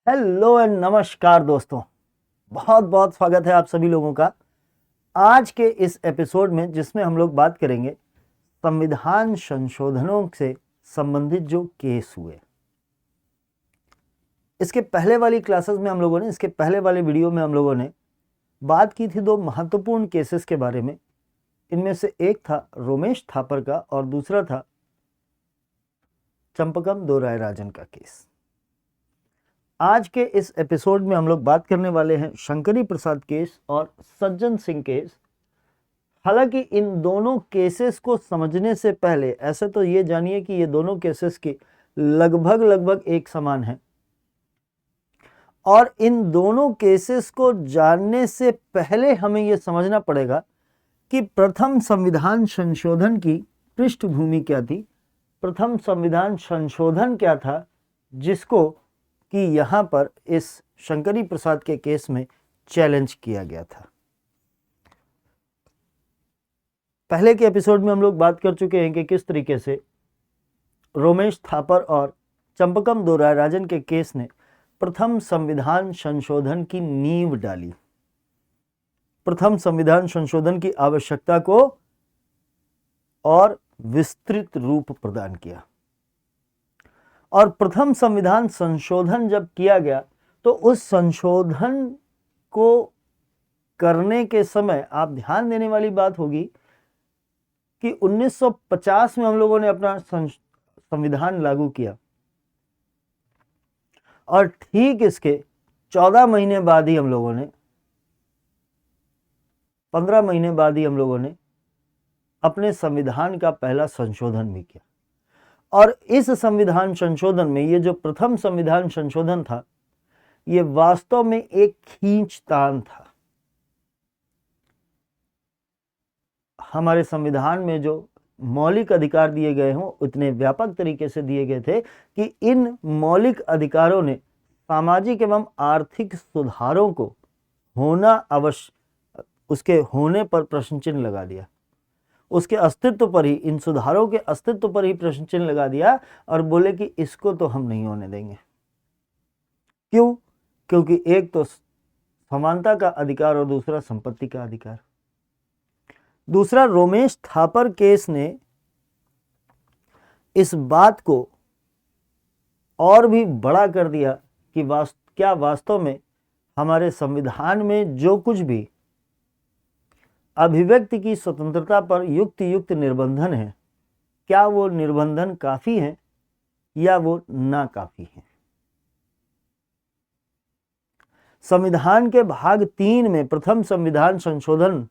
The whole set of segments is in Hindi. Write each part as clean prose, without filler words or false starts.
हेलो एंड नमस्कार दोस्तों, बहुत बहुत स्वागत है आप सभी लोगों का आज के इस एपिसोड में, जिसमें हम लोग बात करेंगे संविधान संशोधनों से संबंधित जो केस हुए। इसके पहले वाली क्लासेस में हम लोगों ने, इसके पहले वाले वीडियो में हम लोगों ने बात की थी दो महत्वपूर्ण केसेस के बारे में। इनमें से एक था रोमेश थापर का और दूसरा था चंपकम दोरायराजन का केस। आज के इस एपिसोड में हम लोग बात करने वाले हैं शंकरी प्रसाद केस और सज्जन सिंह केस। हालांकि इन दोनों केसेस को समझने से पहले ऐसे तो ये जानिए कि ये दोनों केसेस की लगभग एक समान है, और इन दोनों केसेस को जानने से पहले हमें ये समझना पड़ेगा कि प्रथम संविधान संशोधन की पृष्ठभूमि क्या थी, प्रथम संविधान संशोधन क्या था जिसको कि यहाँ पर इस शंकरी प्रसाद के केस में चैलेंज किया गया था। पहले के एपिसोड में हम लोग बात कर चुके हैं कि किस तरीके से रोमेश थापर और चंपकम दोरायराजन के केस ने प्रथम संविधान संशोधन की नींव डाली, प्रथम संविधान संशोधन की आवश्यकता को और विस्तृत रूप प्रदान किया। और प्रथम संविधान संशोधन जब किया गया तो उस संशोधन को करने के समय आप ध्यान देने वाली बात होगी कि 1950 में हम लोगों ने अपना संविधान लागू किया, और ठीक इसके 14 महीने बाद ही हम लोगों ने 15 महीने बाद ही हम लोगों ने अपने संविधान का पहला संशोधन भी किया। और इस संविधान संशोधन में ये जो प्रथम संविधान संशोधन था, ये वास्तव में एक खींचतान था। हमारे संविधान में जो मौलिक अधिकार दिए गए हों उतने व्यापक तरीके से दिए गए थे कि इन मौलिक अधिकारों ने सामाजिक एवं आर्थिक सुधारों को होना अवश्य, उसके होने पर प्रश्न चिन्ह लगा दिया, उसके अस्तित्व पर ही, इन सुधारों के अस्तित्व पर ही प्रश्न चिन्ह लगा दिया और बोले कि इसको तो हम नहीं होने देंगे। क्यों? क्योंकि एक तो समानता का अधिकार और दूसरा संपत्ति का अधिकार। दूसरा, रोमेश थापर केस ने इस बात को और भी बड़ा कर दिया कि क्या वास्तव में हमारे संविधान में जो कुछ भी अभिव्यक्ति की स्वतंत्रता पर युक्त निर्बंधन है, क्या वो निर्बंधन काफी है या वो ना काफी है। संविधान के भाग 3 में प्रथम संविधान संशोधन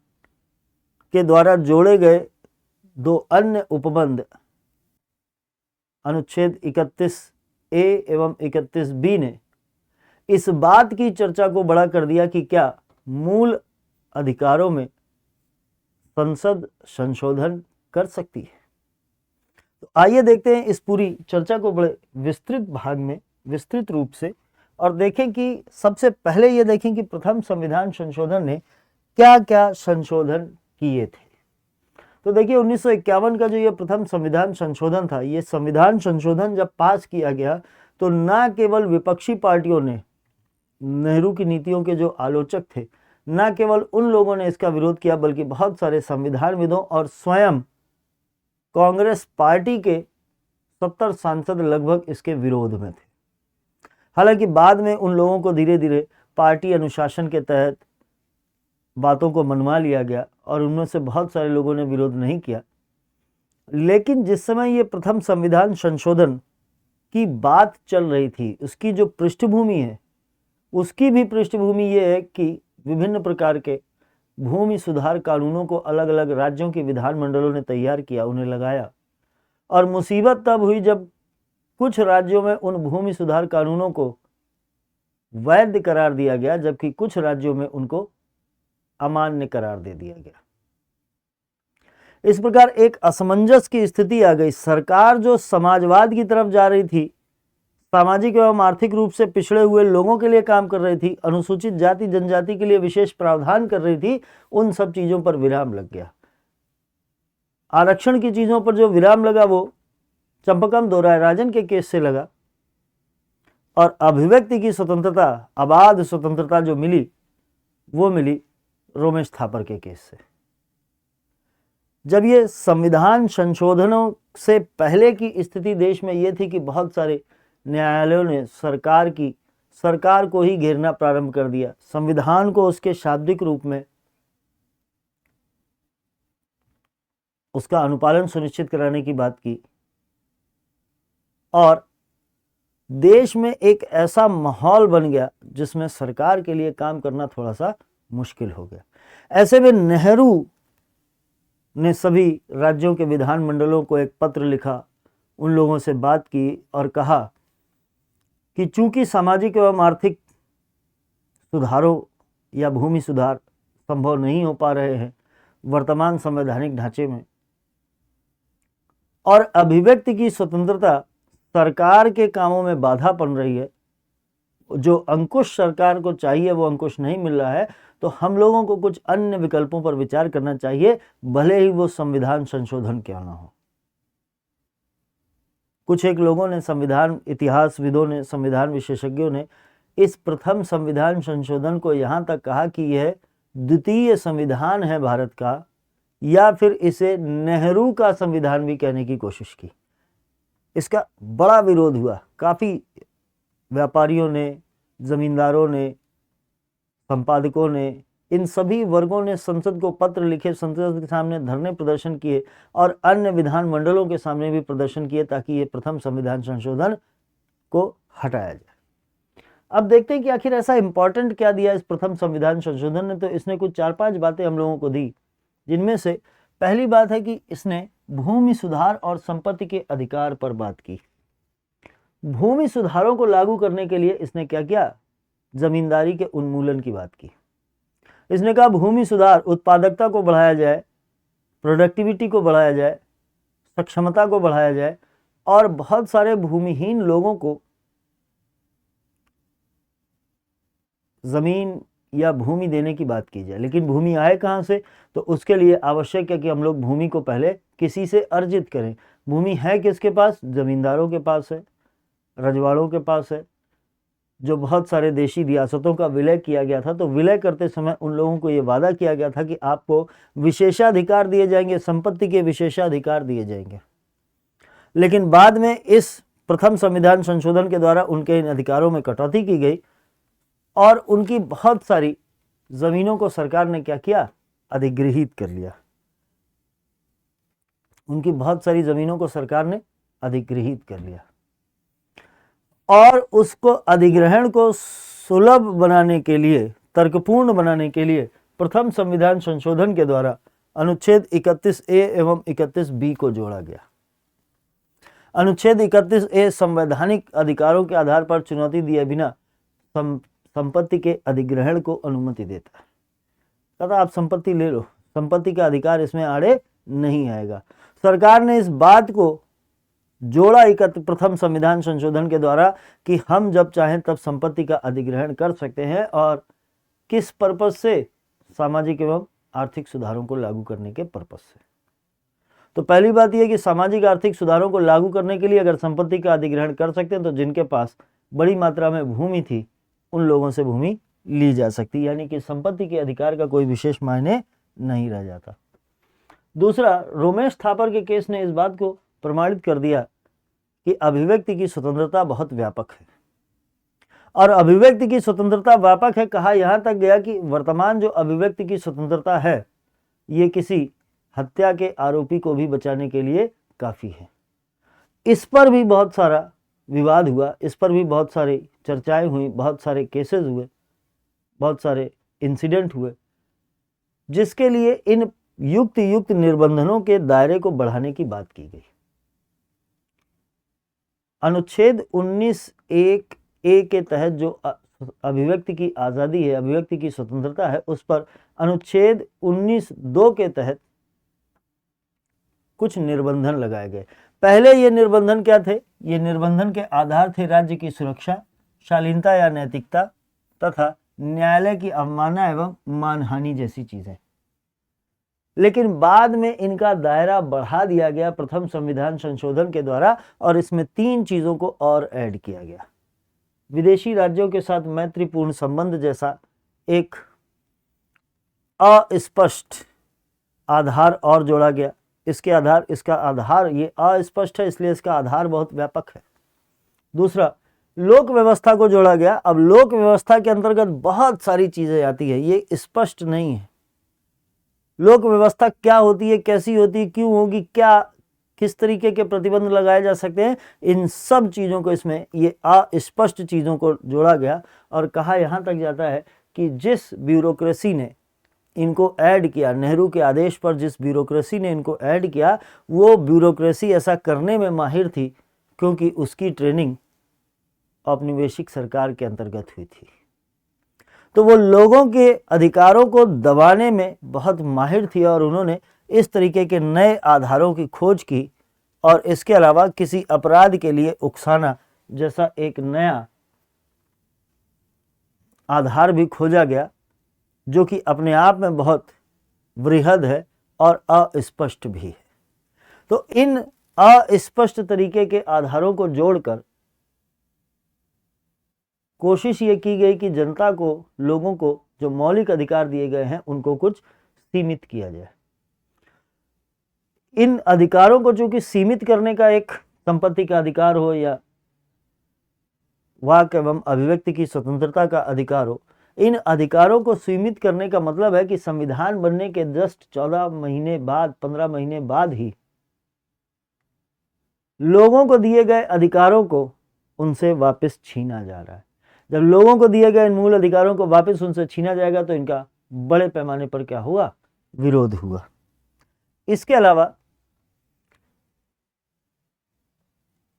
के द्वारा जोड़े गए दो अन्य उपबंध, अनुच्छेद 31A एवं 31B ने इस बात की चर्चा को बड़ा कर दिया कि क्या मूल अधिकारों में संसद संशोधन कर सकती है। तो आइए देखते हैं इस पूरी चर्चा को बड़े विस्तृत भाग में, विस्तृत रूप से, और देखें कि सबसे पहले ये देखें कि प्रथम संविधान संशोधन ने क्या क्या संशोधन किए थे। तो देखिए 1951 का जो ये प्रथम संविधान संशोधन था, ये संविधान संशोधन जब पास किया गया तो ना केवल विपक्षी पार्टियों ने, नेहरू की नीतियों के जो आलोचक थे, न केवल उन लोगों ने इसका विरोध किया, बल्कि बहुत सारे संविधानविदों और स्वयं कांग्रेस पार्टी के 70 सांसद लगभग इसके विरोध में थे। हालांकि बाद में उन लोगों को धीरे धीरे पार्टी अनुशासन के तहत बातों को मनवा लिया गया और उनमें से बहुत सारे लोगों ने विरोध नहीं किया। लेकिन जिस समय ये प्रथम संविधान संशोधन की बात चल रही थी, उसकी जो पृष्ठभूमि है, उसकी भी पृष्ठभूमि ये है कि विभिन्न प्रकार के भूमि सुधार कानूनों को अलग अलग राज्यों के विधानमंडलों ने तैयार किया, उन्हें लगाया, और मुसीबत तब हुई जब कुछ राज्यों में उन भूमि सुधार कानूनों को वैध करार दिया गया, जबकि कुछ राज्यों में उनको अमान्य करार दे दिया गया। इस प्रकार एक असमंजस की स्थिति आ गई। सरकार जो समाजवाद की तरफ जा रही थी, सामाजिक एवं आर्थिक रूप से पिछड़े हुए लोगों के लिए काम कर रही थी, अनुसूचित जाति जनजाति के लिए विशेष प्रावधान कर रही थी, उन सब चीजों पर विराम लग गया। आरक्षण की चीजों पर जो विराम लगा वो चंपकम दोरायराजन के केस से लगा, और अभिव्यक्ति की स्वतंत्रता, अबाध स्वतंत्रता जो मिली वो मिली रोमेश थापर के केस से। जब ये संविधान संशोधनों से पहले की स्थिति देश में ये थी कि बहुत सारे न्यायालयों ने सरकार को ही घेरना प्रारंभ कर दिया, संविधान को उसके शाब्दिक रूप में उसका अनुपालन सुनिश्चित कराने की बात की, और देश में एक ऐसा माहौल बन गया जिसमें सरकार के लिए काम करना थोड़ा सा मुश्किल हो गया। ऐसे में नेहरू ने सभी राज्यों के विधानमंडलों को एक पत्र लिखा, उन लोगों से बात की और कहा कि चूंकि सामाजिक एवं आर्थिक सुधारों या भूमि सुधार संभव नहीं हो पा रहे हैं वर्तमान संवैधानिक ढांचे में, और अभिव्यक्ति की स्वतंत्रता सरकार के कामों में बाधा बन रही है, जो अंकुश सरकार को चाहिए वो अंकुश नहीं मिल रहा है, तो हम लोगों को कुछ अन्य विकल्पों पर विचार करना चाहिए, भले ही वो संविधान संशोधन क्यों ना हो। कुछ एक लोगों ने, संविधान इतिहासविदों ने, संविधान विशेषज्ञों ने इस प्रथम संविधान संशोधन को यहाँ तक कहा कि यह द्वितीय संविधान है भारत का, या फिर इसे नेहरू का संविधान भी कहने की कोशिश की। इसका बड़ा विरोध हुआ, काफ़ी व्यापारियों ने, जमींदारों ने, संपादकों ने, इन सभी वर्गों ने संसद को पत्र लिखे, संसद के सामने धरने प्रदर्शन किए और अन्य विधानमंडलों के सामने भी प्रदर्शन किए ताकि ये प्रथम संविधान संशोधन को हटाया जाए। अब देखते हैं कि आखिर ऐसा इंपॉर्टेंट क्या दिया इस प्रथम संविधान संशोधन ने। तो इसने कुछ 4-5 बातें हम लोगों को दी, जिनमें से पहली बात है कि इसने भूमि सुधार और संपत्ति के अधिकार पर बात की। भूमि सुधारों को लागू करने के लिए इसने क्या किया? जमींदारी के उन्मूलन की बात की। इसने कहा भूमि सुधार, उत्पादकता को बढ़ाया जाए, प्रोडक्टिविटी को बढ़ाया जाए, सक्षमता को बढ़ाया जाए, और बहुत सारे भूमिहीन लोगों को जमीन या भूमि देने की बात की जाए। लेकिन भूमि आए कहाँ से? तो उसके लिए आवश्यक है कि हम लोग भूमि को पहले किसी से अर्जित करें। भूमि है किसके पास? जमींदारों के पास है, रजवाड़ों के पास है। जो बहुत सारे देशी रियासतों का विलय किया गया था, तो विलय करते समय उन लोगों को ये वादा किया गया था कि आपको विशेषाधिकार दिए जाएंगे, संपत्ति के विशेषाधिकार दिए जाएंगे। लेकिन बाद में इस प्रथम संविधान संशोधन के द्वारा उनके इन अधिकारों में कटौती की गई और उनकी बहुत सारी जमीनों को सरकार ने क्या किया? अधिग्रहित कर लिया। उनकी बहुत सारी जमीनों को सरकार ने अधिग्रहित कर लिया और उसको अधिग्रहण को सुलभ बनाने के लिए, तर्कपूर्ण बनाने के लिए प्रथम संविधान संशोधन के द्वारा अनुच्छेद 31A एवं 31B को जोड़ा गया। अनुच्छेद 31A संवैधानिक अधिकारों के आधार पर चुनौती दिए बिना संपत्ति के अधिग्रहण को अनुमति देता है। कहता आप संपत्ति ले लो, संपत्ति का अधिकार इसमें आड़े नहीं आएगा। सरकार ने इस बात को जोड़ा प्रथम संविधान संशोधन के द्वारा कि हम जब चाहें तब संपत्ति का अधिग्रहण कर सकते हैं, और किस पर्पस से? सामाजिक एवं आर्थिक सुधारों को लागू करने के पर्पस से। तो पहली बात यह कि सामाजिक आर्थिक सुधारों को लागू करने के लिए अगर संपत्ति का अधिग्रहण कर सकते हैं तो जिनके पास बड़ी मात्रा में भूमि थी उन लोगों से भूमि ली जा सकती, यानी कि संपत्ति के अधिकार का कोई विशेष मायने नहीं रह जाता। दूसरा, रोमेश थापर के केस ने इस बात को प्रमाणित कर दिया कि अभिव्यक्ति की स्वतंत्रता बहुत व्यापक है, और अभिव्यक्ति की स्वतंत्रता व्यापक है कहा यहां तक गया कि वर्तमान जो अभिव्यक्ति की स्वतंत्रता है ये किसी हत्या के आरोपी को भी बचाने के लिए काफी है। इस पर भी बहुत सारा विवाद हुआ, इस पर भी बहुत सारी चर्चाएं हुई, बहुत सारे केसेस हुए, बहुत सारे इंसिडेंट हुए, जिसके लिए इन युक्त निर्बंधनों के दायरे को बढ़ाने की बात की गई। अनुच्छेद 19(1)(a) के तहत जो अभिव्यक्ति की आज़ादी है, अभिव्यक्ति की स्वतंत्रता है, उस पर अनुच्छेद 19(2) के तहत कुछ निर्बंधन लगाए गए। पहले ये निर्बंधन क्या थे? ये निर्बंधन के आधार थे राज्य की सुरक्षा, शालीनता या नैतिकता तथा न्यायालय की अवमानना एवं मानहानि जैसी चीजें। लेकिन बाद में इनका दायरा बढ़ा दिया गया प्रथम संविधान संशोधन के द्वारा, और इसमें 3 चीजों को और ऐड किया गया। विदेशी राज्यों के साथ मैत्रीपूर्ण संबंध जैसा एक अस्पष्ट आधार और जोड़ा गया। इसका आधार ये अस्पष्ट है, इसलिए इसका आधार बहुत व्यापक है। दूसरा, लोक व्यवस्था को जोड़ा गया। अब लोक व्यवस्था के अंतर्गत बहुत सारी चीजें आती है, ये स्पष्ट नहीं है। लोक व्यवस्था क्या होती है, कैसी होती है, क्यों होगी, क्या किस तरीके के प्रतिबंध लगाए जा सकते हैं, इन सब चीज़ों को इसमें ये अस्पष्ट चीज़ों को जोड़ा गया। और कहा यहाँ तक जाता है कि जिस ब्यूरोक्रेसी ने इनको ऐड किया, नेहरू के आदेश पर जिस ब्यूरोक्रेसी ने इनको ऐड किया, वो ब्यूरोक्रेसी ऐसा करने में माहिर थी क्योंकि उसकी ट्रेनिंग औपनिवेशिक सरकार के अंतर्गत हुई थी। तो वो लोगों के अधिकारों को दबाने में बहुत माहिर थी और उन्होंने इस तरीके के नए आधारों की खोज की। और इसके अलावा किसी अपराध के लिए उकसाना जैसा एक नया आधार भी खोजा गया, जो कि अपने आप में बहुत वृहद है और अस्पष्ट भी है। तो इन अस्पष्ट तरीके के आधारों को जोड़कर कोशिश ये की गई कि जनता को, लोगों को जो मौलिक अधिकार दिए गए हैं उनको कुछ सीमित किया जाए। इन अधिकारों को चूंकि सीमित करने का, एक संपत्ति का अधिकार हो या वाक एवं अभिव्यक्ति की स्वतंत्रता का अधिकार हो, इन अधिकारों को सीमित करने का मतलब है कि संविधान बनने के जस्ट 14 महीने बाद, 15 महीने बाद ही लोगों को दिए गए अधिकारों को उनसे वापस छीना जा रहा है। जब लोगों को दिए गए मूल अधिकारों को वापस उनसे छीना जाएगा तो इनका बड़े पैमाने पर क्या हुआ, विरोध हुआ। इसके अलावा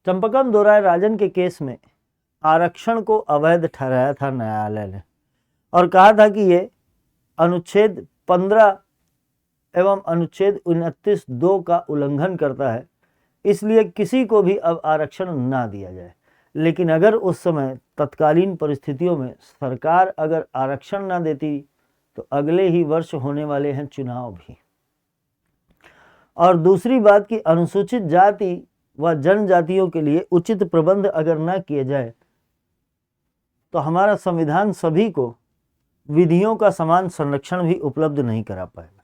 चंपकम दोराय राजन के केस में आरक्षण को अवैध ठहराया था न्यायालय ने और कहा था कि ये अनुच्छेद 15 एवं अनुच्छेद 29(2) का उल्लंघन करता है, इसलिए किसी को भी अब आरक्षण ना दिया जाए। लेकिन अगर उस समय तत्कालीन परिस्थितियों में सरकार अगर आरक्षण ना देती तो अगले ही वर्ष होने वाले हैं चुनाव भी। और दूसरी बात कि अनुसूचित जाति व जनजातियों के लिए उचित प्रबंध अगर ना किए जाए तो हमारा संविधान सभी को विधियों का समान संरक्षण भी उपलब्ध नहीं करा पाएगा।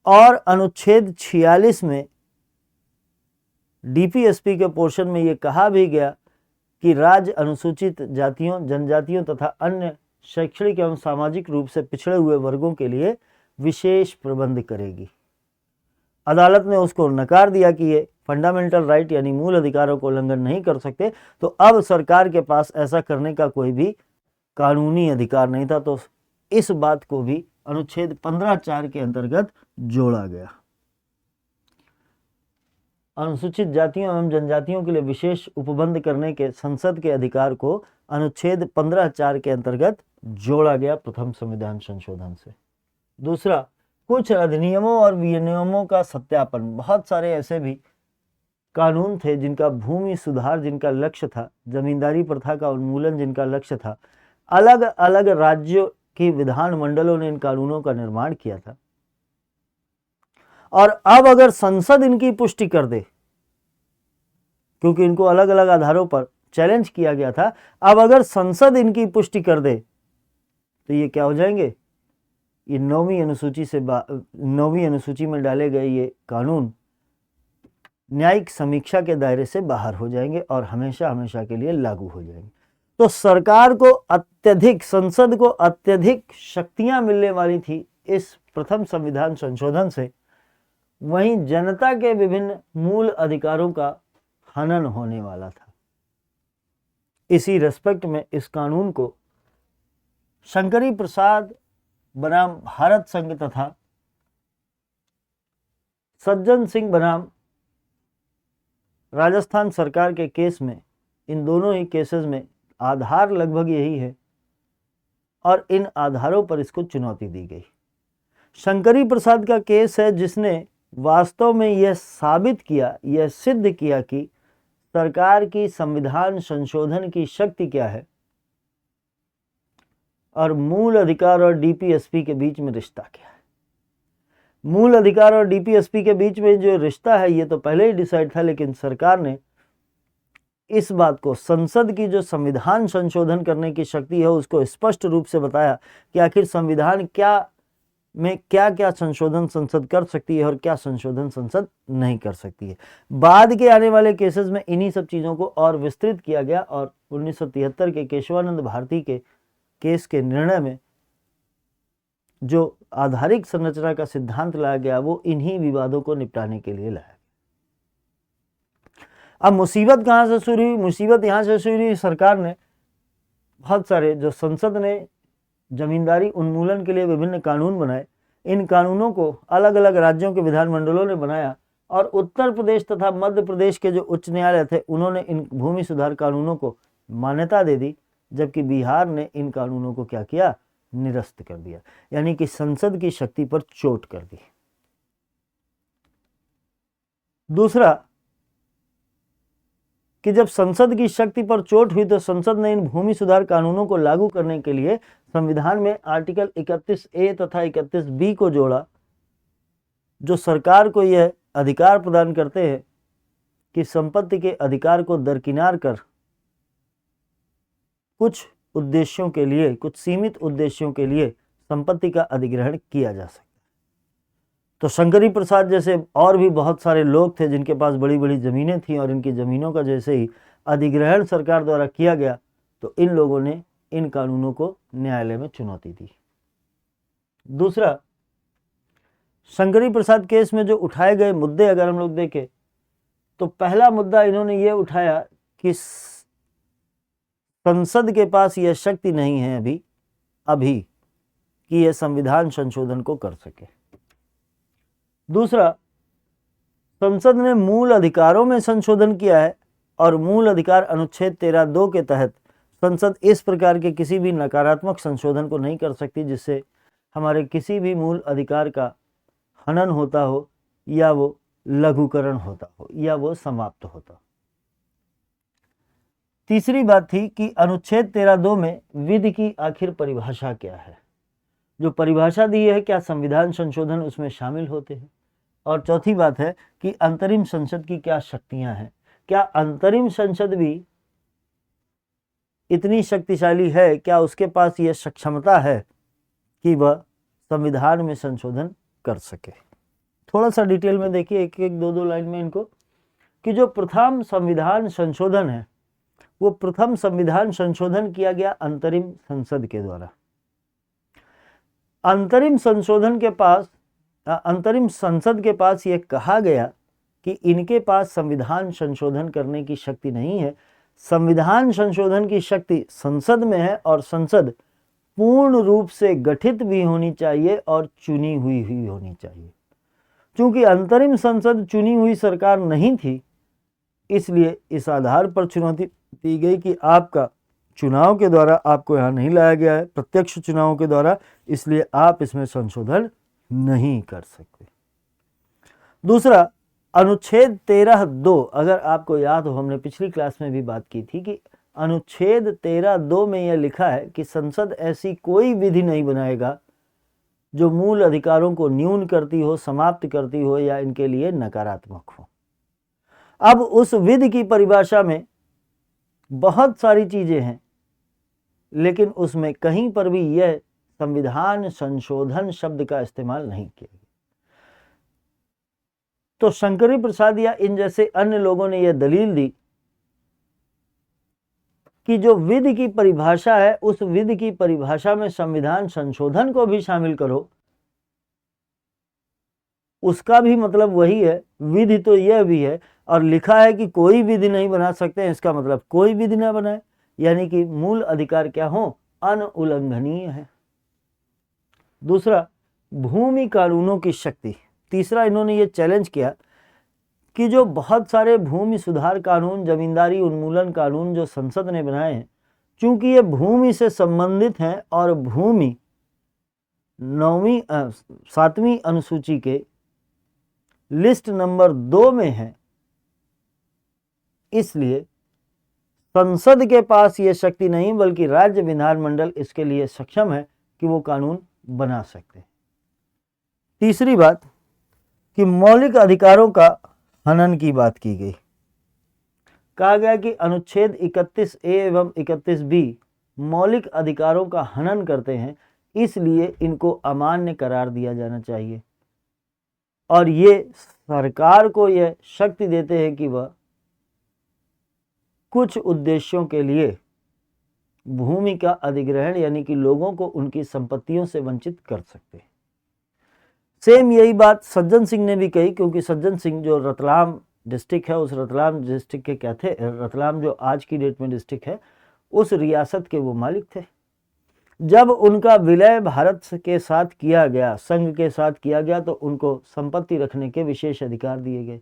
और अनुच्छेद 46 में डीपीएसपी के पोर्शन में ये कहा भी गया कि राज्य अनुसूचित जातियों, जनजातियों तथा अन्य शैक्षणिक एवं सामाजिक रूप से पिछड़े हुए वर्गों के लिए विशेष प्रबंध करेगी। अदालत ने उसको नकार दिया कि ये फंडामेंटल राइट यानी मूल अधिकारों को उल्लंघन नहीं कर सकते, तो अब सरकार के पास ऐसा करने का कोई भी कानूनी अधिकार नहीं था। तो इस बात को भी अनुच्छेद 15(4) के अंतर्गत जोड़ा गया। अनुसूचित जातियों एवं जनजातियों के लिए विशेष उपबंध करने के संसद के अधिकार को अनुच्छेद 15(4) के अंतर्गत जोड़ा गया प्रथम संविधान संशोधन से। दूसरा, कुछ अधिनियमों और विनियमों का सत्यापन। बहुत सारे ऐसे भी कानून थे जिनका भूमि सुधार जिनका लक्ष्य था, जमींदारी प्रथा का उन्मूलन जिनका लक्ष्य था। अलग अलग राज्यों की विधान मंडलों ने इन कानूनों का निर्माण किया था और अब अगर संसद इनकी पुष्टि कर दे, क्योंकि इनको अलग अलग आधारों पर चैलेंज किया गया था, अब अगर संसद इनकी पुष्टि कर दे तो ये क्या हो जाएंगे, ये 9वीं अनुसूची में डाले गए ये कानून न्यायिक समीक्षा के दायरे से बाहर हो जाएंगे और हमेशा हमेशा के लिए लागू हो जाएंगे। तो सरकार को अत्यधिक, संसद को अत्यधिक शक्तियां मिलने वाली थी इस प्रथम संविधान संशोधन से, वहीं जनता के विभिन्न मूल अधिकारों का हनन होने वाला था। इसी रेस्पेक्ट में इस कानून को शंकरी प्रसाद बनाम भारत संघ तथा सज्जन सिंह बनाम राजस्थान सरकार के केस में, इन दोनों ही केसेस में आधार लगभग यही है और इन आधारों पर इसको चुनौती दी गई। शंकरी प्रसाद का केस है जिसने वास्तव में यह साबित किया, यह सिद्ध किया कि सरकार की संविधान संशोधन की शक्ति क्या है और मूल अधिकार और डीपीएसपी के बीच में रिश्ता क्या है। मूल अधिकार और डीपीएसपी के बीच में जो रिश्ता है ये तो पहले ही डिसाइड था, लेकिन सरकार ने इस बात को, संसद की जो संविधान संशोधन करने की शक्ति है उसको स्पष्ट रूप से बताया कि आखिर संविधान में क्या क्या संशोधन संसद कर सकती है और क्या संशोधन संसद नहीं कर सकती है। बाद के आने वाले केसेस में इन्हीं सब चीज़ों को और विस्तृत किया गया और 1973 के केशवानंद भारती के केस के निर्णय में जो आधारिक संरचना का सिद्धांत लाया गया वो इन्हीं विवादों को निपटाने के लिए लाया। अब मुसीबत कहाँ से शुरू हुई? मुसीबत यहाँ से शुरू हुई, सरकार ने बहुत सारे, जो संसद ने जमींदारी उन्मूलन के लिए विभिन्न कानून बनाए, इन कानूनों को अलग अलग राज्यों के विधानमंडलों ने बनाया और उत्तर प्रदेश तथा मध्य प्रदेश के जो उच्च न्यायालय थे उन्होंने इन भूमि सुधार कानूनों को मान्यता दे दी, जबकि बिहार ने इन कानूनों को क्या किया? निरस्त कर दिया, यानी कि संसद की शक्ति पर चोट कर दी। दूसरा कि जब संसद की शक्ति पर चोट हुई तो संसद ने इन भूमि सुधार कानूनों को लागू करने के लिए संविधान में आर्टिकल 31A तथा 31B को जोड़ा, जो सरकार को यह अधिकार प्रदान करते हैं कि संपत्ति के अधिकार को दरकिनार कर कुछ उद्देश्यों के लिए, कुछ सीमित उद्देश्यों के लिए संपत्ति का अधिग्रहण किया जा सकता है। तो शंकरी प्रसाद जैसे और भी बहुत सारे लोग थे जिनके पास बड़ी बड़ी ज़मीनें थीं और इनकी ज़मीनों का जैसे ही अधिग्रहण सरकार द्वारा किया गया तो इन लोगों ने इन कानूनों को न्यायालय में चुनौती दी। दूसरा, शंकरी प्रसाद केस में जो उठाए गए मुद्दे अगर हम लोग देखें तो पहला मुद्दा इन्होंने ये उठाया कि संसद के पास यह शक्ति नहीं है अभी कि यह संविधान संशोधन को कर सके। दूसरा, संसद ने मूल अधिकारों में संशोधन किया है और मूल अधिकार अनुच्छेद 13(2) के तहत संसद इस प्रकार के किसी भी नकारात्मक संशोधन को नहीं कर सकती जिससे हमारे किसी भी मूल अधिकार का हनन होता हो या वो लघुकरण होता हो या वो समाप्त होता हो। तीसरी बात थी कि अनुच्छेद 13(2) में विधि की आखिर परिभाषा क्या है, जो परिभाषा दी है क्या संविधान संशोधन उसमें शामिल होते हैं। और चौथी बात है कि अंतरिम संसद की क्या शक्तियां हैं, क्या अंतरिम संसद भी इतनी शक्तिशाली है, क्या उसके पास यह सक्षमता है कि वह संविधान में संशोधन कर सके। थोड़ा सा डिटेल में देखिए एक एक दो लाइन में इनको, कि जो प्रथम संविधान संशोधन है वो प्रथम संविधान संशोधन किया गया अंतरिम संसद के द्वारा। अंतरिम संसद के पास यह कहा गया कि इनके पास संविधान संशोधन करने की शक्ति नहीं है, संविधान संशोधन की शक्ति संसद में है और संसद पूर्ण रूप से गठित भी होनी चाहिए और चुनी हुई होनी चाहिए। चूंकि अंतरिम संसद चुनी हुई सरकार नहीं थी, इसलिए इस आधार पर चुनौती दी गई कि आपका चुनाव के द्वारा आपको यहाँ नहीं लाया गया है, प्रत्यक्ष चुनावों के द्वारा, इसलिए आप इसमें संशोधन नहीं कर सकते। दूसरा, अनुच्छेद 13(2), अगर आपको याद हो हमने पिछली क्लास में भी बात की थी कि अनुच्छेद 13(2) में यह लिखा है कि संसद ऐसी कोई विधि नहीं बनाएगा जो मूल अधिकारों को न्यून करती हो, समाप्त करती हो या इनके लिए नकारात्मक हो। अब उस विधि की परिभाषा में बहुत सारी चीजें हैं, लेकिन उसमें कहीं पर भी यह संविधान संशोधन शब्द का इस्तेमाल नहीं किया गया। तो शंकरी प्रसाद या इन जैसे अन्य लोगों ने यह दलील दी कि जो विधि की परिभाषा है उस विधि की परिभाषा में संविधान संशोधन को भी शामिल करो, उसका भी मतलब वही है। विधि तो यह भी है और लिखा है कि कोई विधि नहीं बना सकते हैं, इसका मतलब कोई विधि ना बनाए, यानी कि मूल अधिकार क्या हो, अनुल्लंघनीय है। दूसरा, भूमि कानूनों की शक्ति। तीसरा, इन्होंने ये चैलेंज किया कि जो बहुत सारे भूमि सुधार कानून, जमींदारी उन्मूलन कानून जो संसद ने बनाए हैं, चूंकि ये भूमि से संबंधित हैं और भूमि 7वीं अनुसूची के लिस्ट नंबर 2 में है, इसलिए संसद के पास यह शक्ति नहीं बल्कि राज्य विधानमंडल इसके लिए सक्षम है कि वो कानून बना सकते हैं। तीसरी बात कि मौलिक अधिकारों का हनन की बात की गई। कहा गया कि अनुच्छेद 31A एवं 31B मौलिक अधिकारों का हनन करते हैं, इसलिए इनको अमान्य करार दिया जाना चाहिए और ये सरकार को यह शक्ति देते हैं कि वह कुछ उद्देश्यों के लिए भूमि का अधिग्रहण यानी कि लोगों को उनकी संपत्तियों से वंचित कर सकते हैं। सेम यही बात सज्जन सिंह ने भी कही, क्योंकि सज्जन सिंह जो रतलाम डिस्ट्रिक्ट है, उस रतलाम डिस्ट्रिक्ट के क्या थे, रतलाम जो आज की डेट में डिस्ट्रिक्ट है, उस रियासत के वो मालिक थे। जब उनका विलय भारत के साथ किया गया, संघ के साथ किया गया, तो उनको संपत्ति रखने के विशेष अधिकार दिए गए।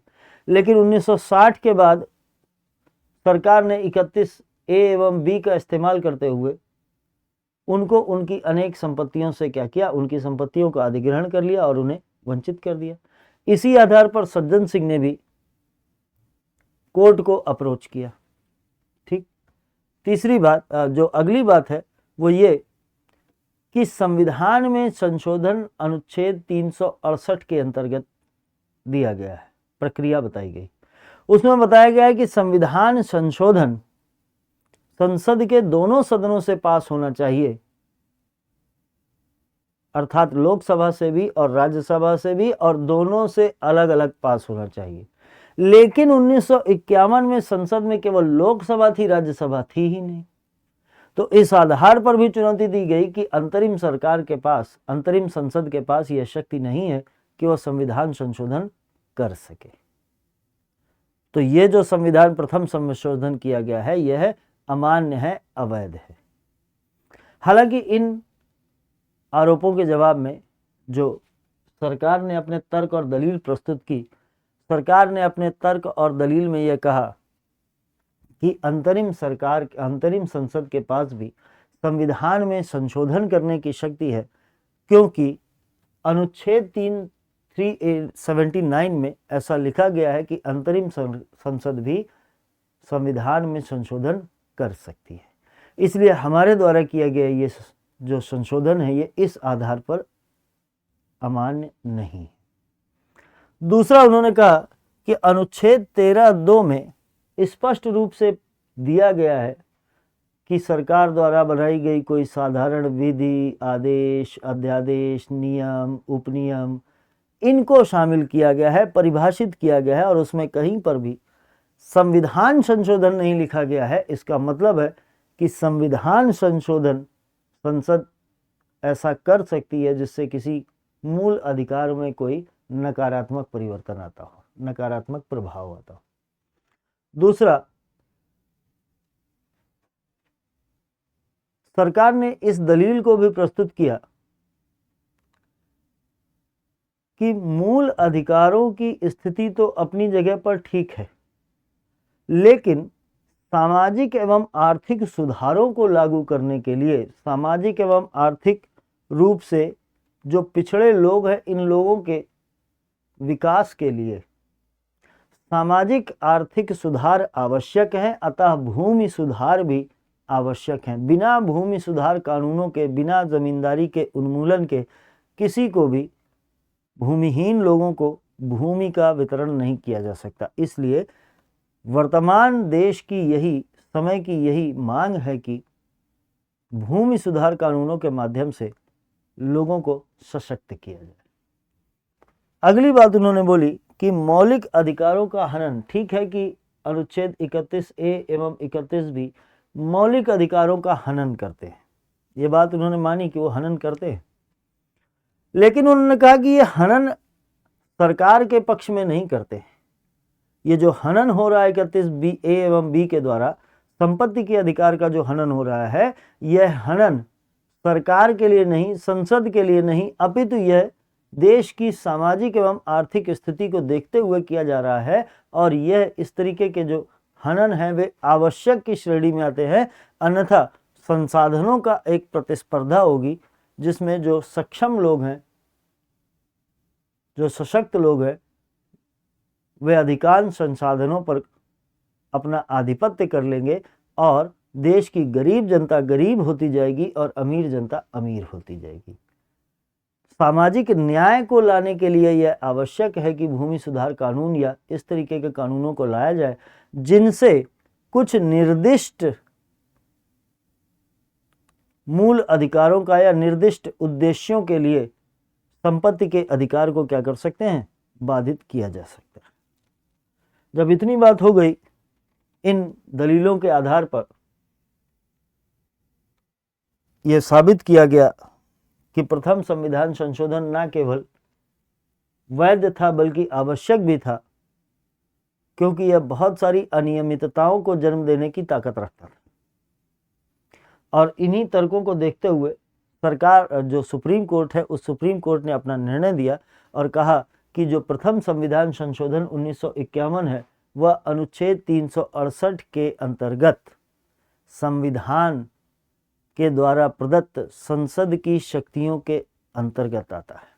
लेकिन 1960 के बाद सरकार ने 31A एवं B का इस्तेमाल करते हुए उनको उनकी अनेक संपत्तियों से क्या किया, उनकी संपत्तियों का अधिग्रहण कर लिया और उन्हें वंचित कर दिया। इसी आधार पर सज्जन सिंह ने भी कोर्ट को अप्रोच किया। ठीक। तीसरी बात, जो अगली बात है वो ये कि संविधान में संशोधन अनुच्छेद 368 के अंतर्गत दिया गया है, प्रक्रिया बताई गई। उसमें बताया गया है कि संविधान संशोधन संसद के दोनों सदनों से पास होना चाहिए, अर्थात लोकसभा से भी और राज्यसभा से भी, और दोनों से अलग अलग पास होना चाहिए। लेकिन 1951 में संसद में केवल लोकसभा थी, राज्यसभा थी ही नहीं। तो इस आधार पर भी चुनौती दी गई कि अंतरिम सरकार के पास, अंतरिम संसद के पास यह शक्ति नहीं है कि वह संविधान संशोधन कर सके। तो ये जो संविधान प्रथम संशोधन किया गया है, यह अमान्य है, अवैध है। हालांकि इन आरोपों के जवाब में जो सरकार ने अपने तर्क और दलील प्रस्तुत की, सरकार ने अपने तर्क और दलील में यह कहा कि अंतरिम सरकार, अंतरिम संसद के पास भी संविधान में संशोधन करने की शक्ति है, क्योंकि अनुच्छेद 379 में ऐसा लिखा गया है कि अंतरिम संसद भी संविधान में संशोधन कर सकती है। इसलिए हमारे द्वारा किया गया ये जो संशोधन है, ये इस आधार पर अमान्य नहीं है। दूसरा, उन्होंने कहा कि अनुच्छेद 13(2) में स्पष्ट रूप से दिया गया है कि सरकार द्वारा बनाई गई कोई साधारण विधि, आदेश, अध्यादेश, नियम, उपनियम, इनको शामिल किया गया है, परिभाषित किया गया है, और उसमें कहीं पर भी संविधान संशोधन नहीं लिखा गया है। इसका मतलब है कि संविधान संशोधन संसद ऐसा कर सकती है जिससे किसी मूल अधिकार में कोई नकारात्मक परिवर्तन आता हो, नकारात्मक प्रभाव आता हो। दूसरा, सरकार ने इस दलील को भी प्रस्तुत किया कि मूल अधिकारों की स्थिति तो अपनी जगह पर ठीक है, लेकिन सामाजिक एवं आर्थिक सुधारों को लागू करने के लिए, सामाजिक एवं आर्थिक रूप से जो पिछड़े लोग हैं, इन लोगों के विकास के लिए सामाजिक आर्थिक सुधार आवश्यक है, अतः भूमि सुधार भी आवश्यक है। बिना भूमि सुधार कानूनों के, बिना जमींदारी के उन्मूलन के किसी को भी, भूमिहीन लोगों को भूमि का वितरण नहीं किया जा सकता। इसलिए वर्तमान देश की यही, समय की यही मांग है कि भूमि सुधार कानूनों के माध्यम से लोगों को सशक्त किया जाए। अगली बात उन्होंने बोली कि मौलिक अधिकारों का हनन, ठीक है कि अनुच्छेद 31A एवं 31B मौलिक अधिकारों का हनन करते हैं, ये बात उन्होंने मानी कि वो हनन करते हैं, लेकिन उन्होंने कहा कि ये हनन सरकार के पक्ष में नहीं करते हैं। ये जो हनन हो रहा है 31A एवं B के द्वारा, संपत्ति के अधिकार का जो हनन हो रहा है, यह हनन सरकार के लिए नहीं, संसद के लिए नहीं, अपितु यह देश की सामाजिक एवं आर्थिक स्थिति को देखते हुए किया जा रहा है। और यह इस तरीके के जो हनन है वे आवश्यक की श्रेणी में आते हैं, अन्यथा संसाधनों का एक प्रतिस्पर्धा होगी जिसमें जो सक्षम लोग हैं, जो सशक्त लोग हैं, वे अधिकांश संसाधनों पर अपना आधिपत्य कर लेंगे और देश की गरीब जनता गरीब होती जाएगी और अमीर जनता अमीर होती जाएगी। सामाजिक न्याय को लाने के लिए यह आवश्यक है कि भूमि सुधार कानून या इस तरीके के कानूनों को लाया जाए जिनसे कुछ निर्दिष्ट मूल अधिकारों का या निर्दिष्ट उद्देश्यों के लिए संपत्ति के अधिकार को क्या कर सकते हैं, बाधित किया जा सकता है। जब इतनी बात हो गई, इन दलीलों के आधार पर यह साबित किया गया कि प्रथम संविधान संशोधन न केवल वैध था बल्कि आवश्यक भी था, क्योंकि यह बहुत सारी अनियमितताओं को जन्म देने की ताकत रखता था। और इन्हीं तर्कों को देखते हुए सरकार, जो सुप्रीम कोर्ट है, उस सुप्रीम कोर्ट ने अपना निर्णय दिया और कहा कि जो प्रथम संविधान संशोधन 1951 है, वह अनुच्छेद 368 के अंतर्गत संविधान के द्वारा प्रदत्त संसद की शक्तियों के अंतर्गत आता है।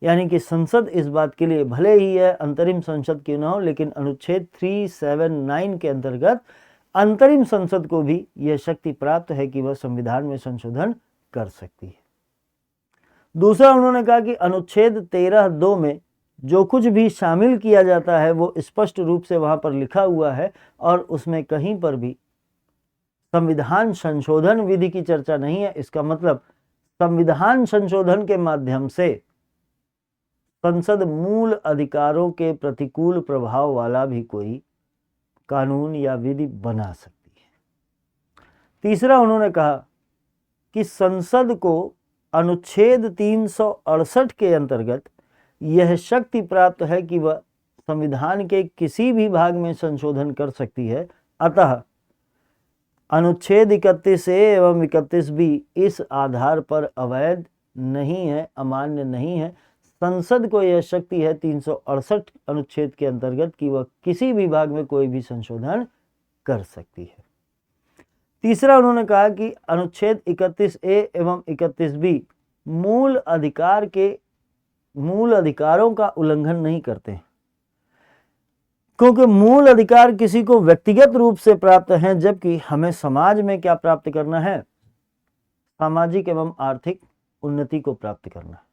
यानी कि संसद इस बात के लिए, भले ही यह अंतरिम संसद क्यों न हो, लेकिन अनुच्छेद 379 के अंतर्गत अंतरिम संसद को भी यह शक्ति प्राप्त है कि वह संविधान में संशोधन कर सकती है। दूसरा, उन्होंने कहा कि अनुच्छेद 13(2) में जो कुछ भी शामिल किया जाता है वो स्पष्ट रूप से वहां पर लिखा हुआ है और उसमें कहीं पर भी संविधान संशोधन विधि की चर्चा नहीं है। इसका मतलब संविधान संशोधन के माध्यम से संसद मूल अधिकारों के प्रतिकूल प्रभाव वाला भी कोई कानून या विधि बना सकती है। तीसरा, उन्होंने कहा कि संसद को अनुच्छेद 368 के अंतर्गत यह शक्ति प्राप्त है कि वह संविधान के किसी भी भाग में संशोधन कर सकती है। अतः अनुच्छेद 31A एवं 31B इस आधार पर अवैध नहीं है, अमान्य नहीं है। संसद को यह शक्ति है 368 अनुच्छेद के अंतर्गत कि वह किसी भी भाग में कोई भी संशोधन कर सकती है। तीसरा, उन्होंने कहा कि अनुच्छेद 31A एवं 31B मूल अधिकारों का उल्लंघन नहीं करते हैं, क्योंकि मूल अधिकार किसी को व्यक्तिगत रूप से प्राप्त हैं, जबकि हमें समाज में क्या प्राप्त करना है, सामाजिक एवं आर्थिक उन्नति को प्राप्त करना है।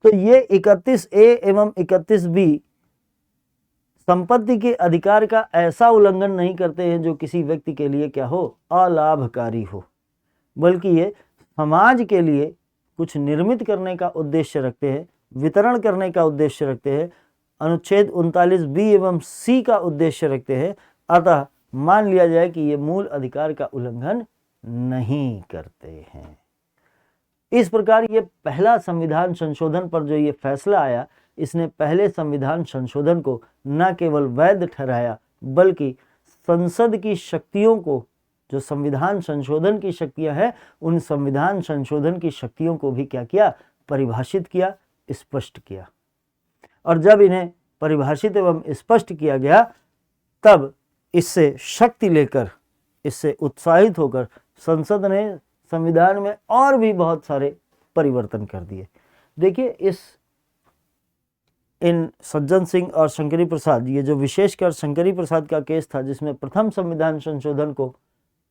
तो ये 31A एवं 31B संपत्ति के अधिकार का ऐसा उल्लंघन नहीं करते हैं जो किसी व्यक्ति के लिए क्या हो, अलाभकारी हो, बल्कि ये समाज के लिए कुछ निर्मित करने का उद्देश्य रखते हैं, वितरण करने का उद्देश्य रखते हैं, अनुच्छेद 39B एवं C का उद्देश्य रखते हैं। अतः मान लिया जाए कि ये मूल अधिकार का उल्लंघन नहीं करते हैं। इस प्रकार ये पहला संविधान संशोधन पर जो ये फैसला आया, इसने पहले संविधान संशोधन को न केवल वैध ठहराया बल्कि संसद की शक्तियों को, जो संविधान संशोधन की शक्तियां हैं, उन संविधान संशोधन की शक्तियों को भी क्या किया, परिभाषित किया, स्पष्ट किया। और जब इन्हें परिभाषित एवं स्पष्ट किया गया, तब इससे शक्ति लेकर, इससे उत्साहित होकर संसद ने संविधान में और भी बहुत सारे परिवर्तन कर दिए। देखिए, इन सज्जन सिंह और शंकरी प्रसाद, ये जो विशेषकर शंकरी प्रसाद का केस था जिसमें प्रथम संविधान संशोधन को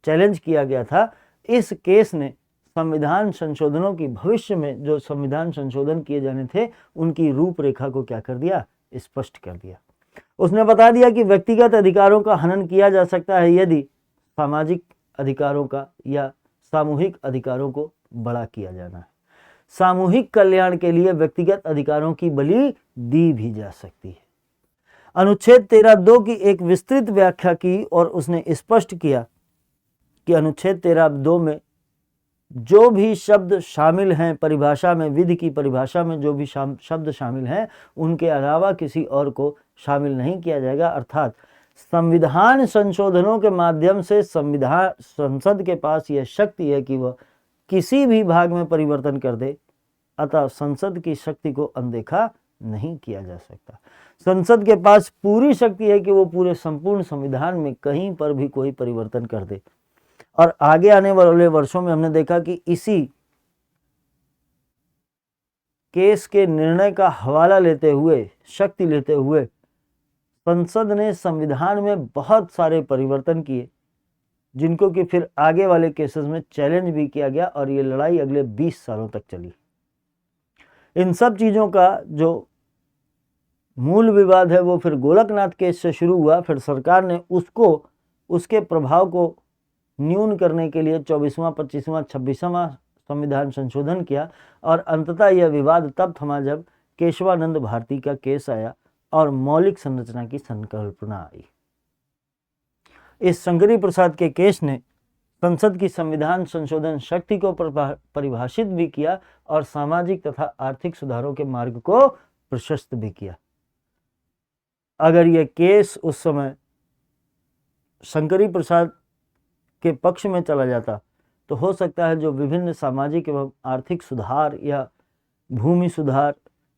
चैलेंज किया गया था, इस केस ने संविधान संशोधनों की, भविष्य में जो संविधान संशोधन किए जाने थे, उनकी रूपरेखा को क्या कर दिया, स्पष्ट कर दिया। उसने बता दिया कि व्यक्तिगत अधिकारों का हनन किया जा सकता है यदि सामाजिक अधिकारों का या सामूहिक अधिकारों को बड़ा किया जाना है। सामूहिक कल्याण के लिए व्यक्तिगत अधिकारों की बलि दी भी जा सकती है। अनुच्छेद 13(2) की एक विस्तृत व्याख्या की और उसने स्पष्ट किया कि अनुच्छेद 13(2) में जो भी शब्द शामिल हैं परिभाषा में, विधि की परिभाषा में जो भी शब्द शामिल हैं, उनके अलावा किसी और को शामिल नहीं किया जाएगा। अर्थात संविधान संशोधनों के माध्यम से संसद के पास यह शक्ति है कि वह किसी भी भाग में परिवर्तन कर दे। अतः संसद की शक्ति को अनदेखा नहीं किया जा सकता। संसद के पास पूरी शक्ति है कि वो पूरे संपूर्ण संविधान में कहीं पर भी कोई परिवर्तन कर दे। और आगे आने वाले वर्षों में हमने देखा कि इसी केस के निर्णय का हवाला लेते हुए, शक्ति लेते हुए, संसद ने संविधान में बहुत सारे परिवर्तन किए, जिनको कि फिर आगे वाले केसेस में चैलेंज भी किया गया और ये लड़ाई अगले 20 सालों तक चली। इन सब चीज़ों का जो मूल विवाद है वो फिर गोलकनाथ केस से शुरू हुआ। फिर सरकार ने उसको उसके प्रभाव को न्यून करने के लिए 24वां, 25वां, 26वां संविधान संशोधन किया और अंततः यह विवाद तब थमा जब केशवानंद भारती का केस आया और मौलिक संरचना की संकल्पना आई। इस शंकरी प्रसाद के केस ने संसद की संविधान संशोधन शक्ति को परिभाषित भी किया और सामाजिक तथा आर्थिक सुधारों के मार्ग को प्रशस्त भी किया। अगर यह केस उस समय शंकरी प्रसाद के पक्ष में चला जाता तो हो सकता है जो विभिन्न सामाजिक एवं आर्थिक सुधार या भूमि सुधार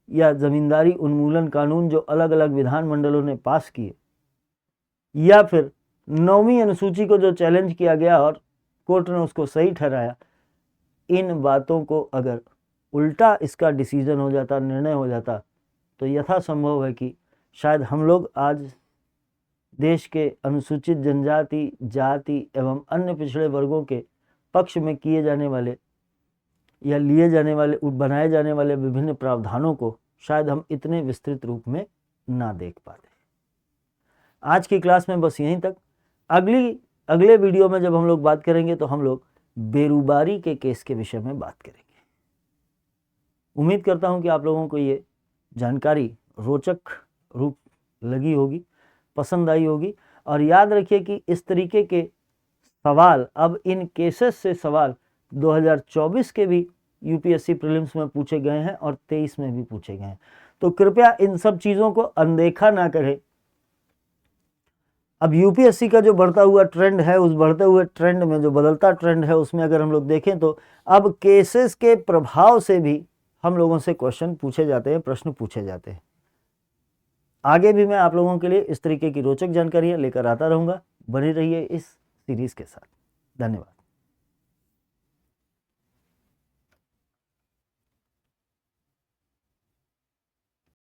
या जमींदारी उन्मूलन कानून जो अलग अलग विधानमंडलों ने पास किए, या फिर 9वीं अनुसूची को जो चैलेंज किया गया और कोर्ट ने उसको सही ठहराया, इन बातों को अगर उल्टा इसका डिसीजन हो जाता, निर्णय हो जाता, तो यथासंभव है कि शायद हम लोग आज देश के अनुसूचित जनजाति, जाति एवं अन्य पिछड़े वर्गों के पक्ष में किए जाने वाले या लिए जाने वाले, बनाए जाने वाले विभिन्न प्रावधानों को शायद हम इतने विस्तृत रूप में ना देख पाते। आज की क्लास में बस यहीं तक। अगले वीडियो में जब हम लोग बात करेंगे तो हम लोग बेरुबारी के केस के विषय में बात करेंगे। उम्मीद करता हूं कि आप लोगों को ये जानकारी रोचक रूप लगी होगी, पसंद आई होगी। और याद रखिए कि इस तरीके के सवाल, अब इन केसेस से सवाल 2024 के भी यूपीएससी प्रीलिम्स में पूछे गए हैं और 23 में भी पूछे गए हैं। तो कृपया इन सब चीज़ों को अनदेखा ना करें। अब यूपीएससी का जो बढ़ता हुआ ट्रेंड है, उस बढ़ते हुए ट्रेंड में जो बदलता ट्रेंड है, उसमें अगर हम लोग देखें तो अब केसेस के प्रभाव से भी हम लोगों से क्वेश्चन पूछे जाते हैं, प्रश्न पूछे जाते हैं। आगे भी मैं आप लोगों के लिए इस तरीके की रोचक जानकारियां लेकर आता रहूंगा। बने रहिए इस सीरीज के साथ। धन्यवाद।